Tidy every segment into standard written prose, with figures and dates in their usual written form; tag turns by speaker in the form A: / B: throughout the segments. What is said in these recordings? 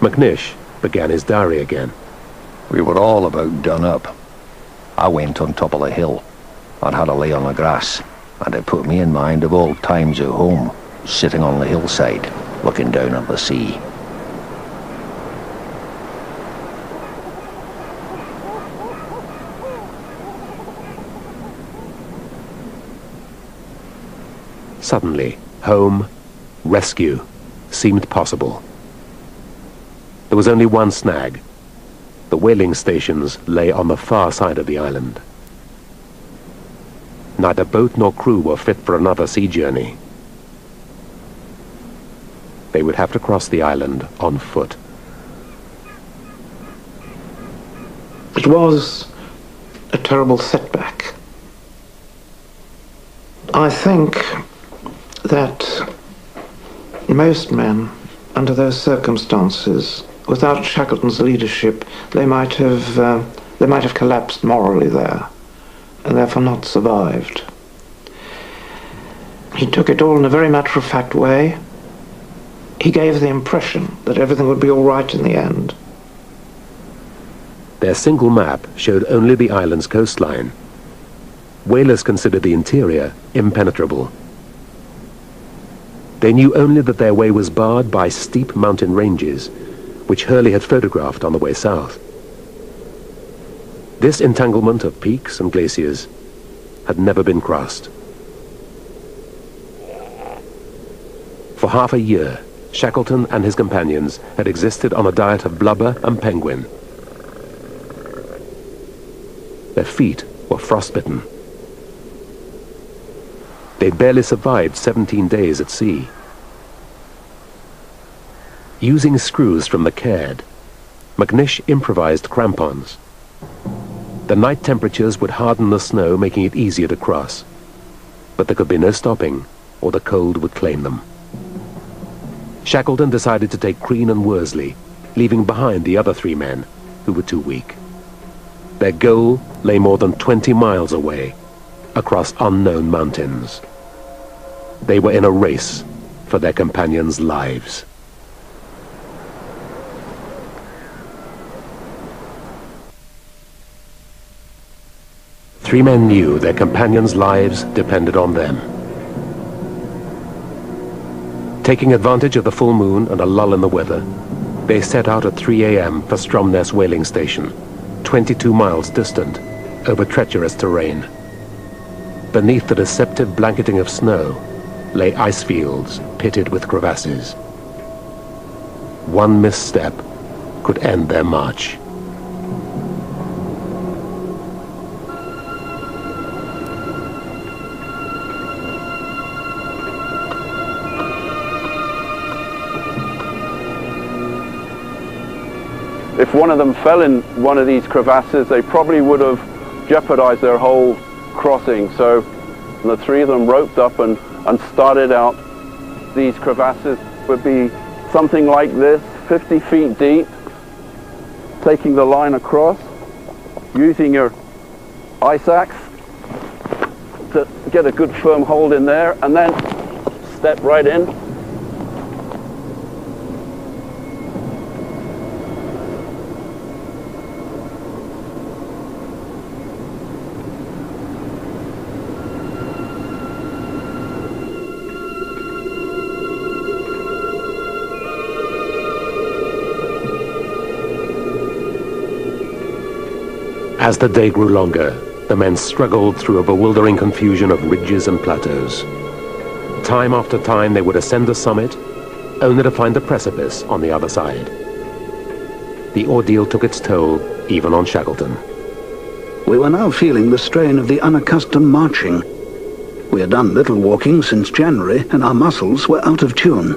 A: McNish began his diary again.
B: We were all about done up. I went on top of the hill. I'd had a lay on the grass, and it put me in mind of old times at home, sitting on the hillside, looking down at the sea.
A: Suddenly, home, rescue, seemed possible. There was only one snag. The whaling stations lay on the far side of the island. Neither boat nor crew were fit for another sea journey. They would have to cross the island on foot.
C: It was a terrible setback. I think that most men, under those circumstances, without Shackleton's leadership, they might have collapsed morally there, and therefore not survived. He took it all in a very matter-of-fact way. He gave the impression that everything would be all right in the end.
A: Their single map showed only the island's coastline. Whalers considered the interior impenetrable. They knew only that their way was barred by steep mountain ranges, which Hurley had photographed on the way south. This entanglement of peaks and glaciers had never been crossed. For half a year, Shackleton and his companions had existed on a diet of blubber and penguin. Their feet were frostbitten. They'd barely survived 17 days at sea. Using screws from the Caird, McNish improvised crampons. The night temperatures would harden the snow, making it easier to cross. But there could be no stopping, or the cold would claim them. Shackleton decided to take Crean and Worsley, leaving behind the other 3 men, who were too weak. Their goal lay more than 20 miles away, across unknown mountains. They were in a race for their companions' lives. Three men knew their companions' lives depended on them. Taking advantage of the full moon and a lull in the weather, they set out at 3 a.m. for Stromness whaling station, 22 miles distant, over treacherous terrain. Beneath the deceptive blanketing of snow lay ice fields pitted with crevasses. One misstep could end their march.
D: If one of them fell in one of these crevasses, they probably would have jeopardized their whole crossing. So the 3 of them roped up and started out. These crevasses would be something like this, 50 feet deep, taking the line across, using your ice axe to get a good firm hold in there, and then step right in.
A: As the day grew longer, the men struggled through a bewildering confusion of ridges and plateaus. Time after time they would ascend the summit, only to find the precipice on the other side. The ordeal took its toll even on Shackleton.
E: We were now feeling the strain of the unaccustomed marching. We had done little walking since January, and our muscles were out of tune.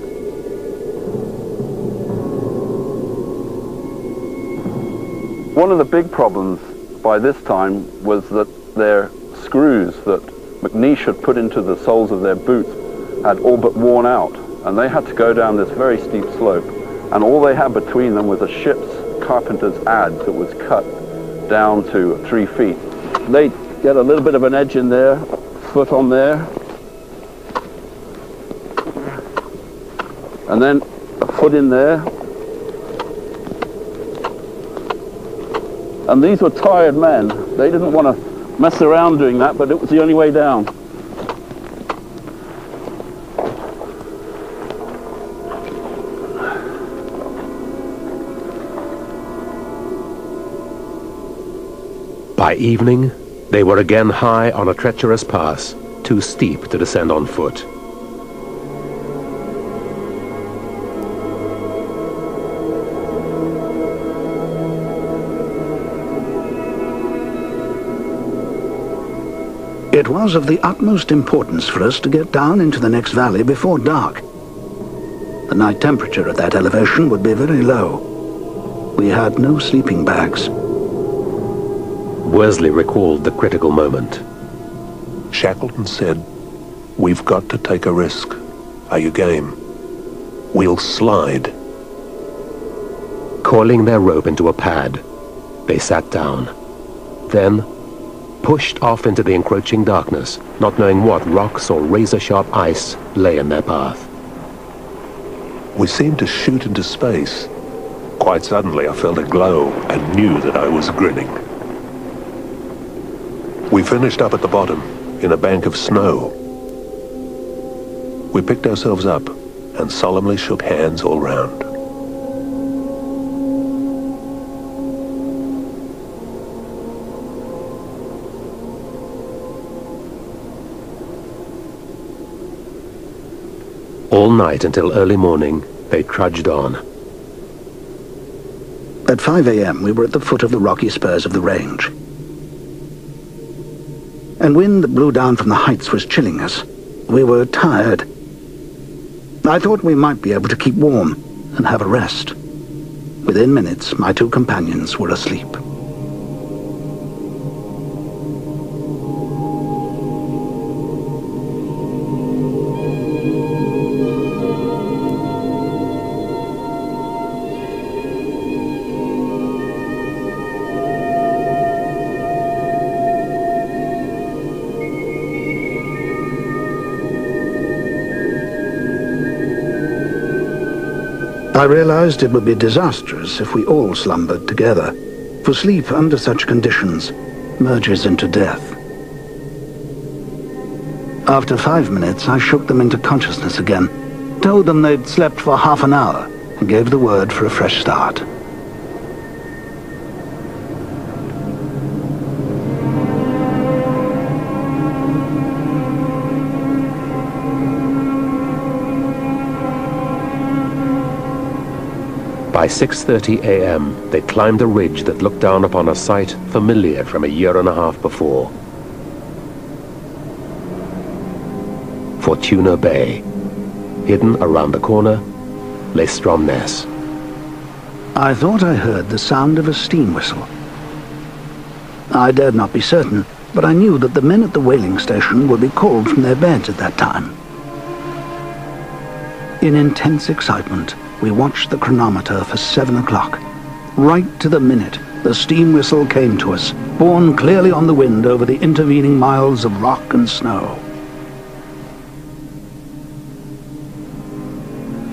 D: One of the big problems by this time was that their screws that McNish had put into the soles of their boots had all but worn out, and they had to go down this very steep slope, and all they had between them was a ship's carpenter's adze that was cut down to 3 feet. They get a little bit of an edge in there, foot on there, and then a foot in there, And these were tired men. They didn't want to mess around doing that, but it was the only way down.
A: By evening, they were again high on a treacherous pass, too steep to descend on foot.
E: It was of the utmost importance for us to get down into the next valley before dark. The night temperature at that elevation would be very low. We had no sleeping bags.
A: Worsley recalled the critical moment.
F: Shackleton said, "We've got to take a risk. Are you game? We'll slide."
A: Coiling their rope into a pad, they sat down. Then pushed off into the encroaching darkness, not knowing what rocks or razor-sharp ice lay in their path.
F: We seemed to shoot into space. Quite suddenly I felt a glow and knew that I was grinning. We finished up at the bottom, in a bank of snow. We picked ourselves up and solemnly shook hands all round.
A: All night until early morning, they trudged on.
E: At 5 a.m. we were at the foot of the rocky spurs of the range. And wind that blew down from the heights was chilling us. We were tired. I thought we might be able to keep warm and have a rest. Within minutes, my two companions were asleep. I realized it would be disastrous if we all slumbered together, for sleep under such conditions merges into death. After 5 minutes, I shook them into consciousness again, told them they'd slept for half an hour, and gave the word for a fresh start.
A: By 6:30 a.m., they climbed a ridge that looked down upon a site familiar from a year and a half before. Fortuna Bay. Hidden around the corner lay Stromness.
E: I thought I heard the sound of a steam whistle. I dared not be certain, but I knew that the men at the whaling station would be called from their beds at that time. In intense excitement, we watched the chronometer for 7 o'clock. Right to the minute, the steam whistle came to us, borne clearly on the wind over the intervening miles of rock and snow.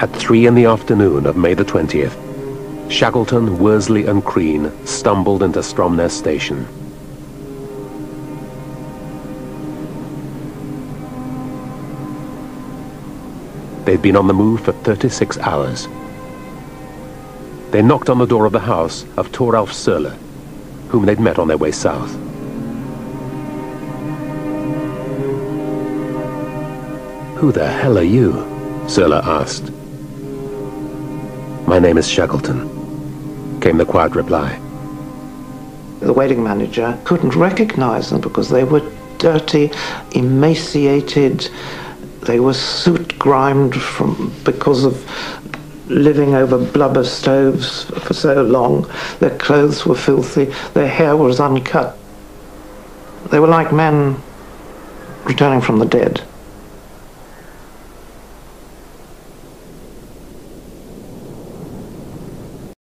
A: At 3 in the afternoon of May the 20th, Shackleton, Worsley and Crean stumbled into Stromness Station. They'd been on the move for 36 hours. They knocked on the door of the house of Toralf Sörle, whom they'd met on their way south. "Who the hell are you?" Sörle asked. "My name is Shackleton," came the quiet reply.
C: The whaling manager couldn't recognize them because they were dirty, emaciated. They were soot-grimed because of living over blubber stoves for so long. Their clothes were filthy. Their hair was uncut. They were like men returning from the dead.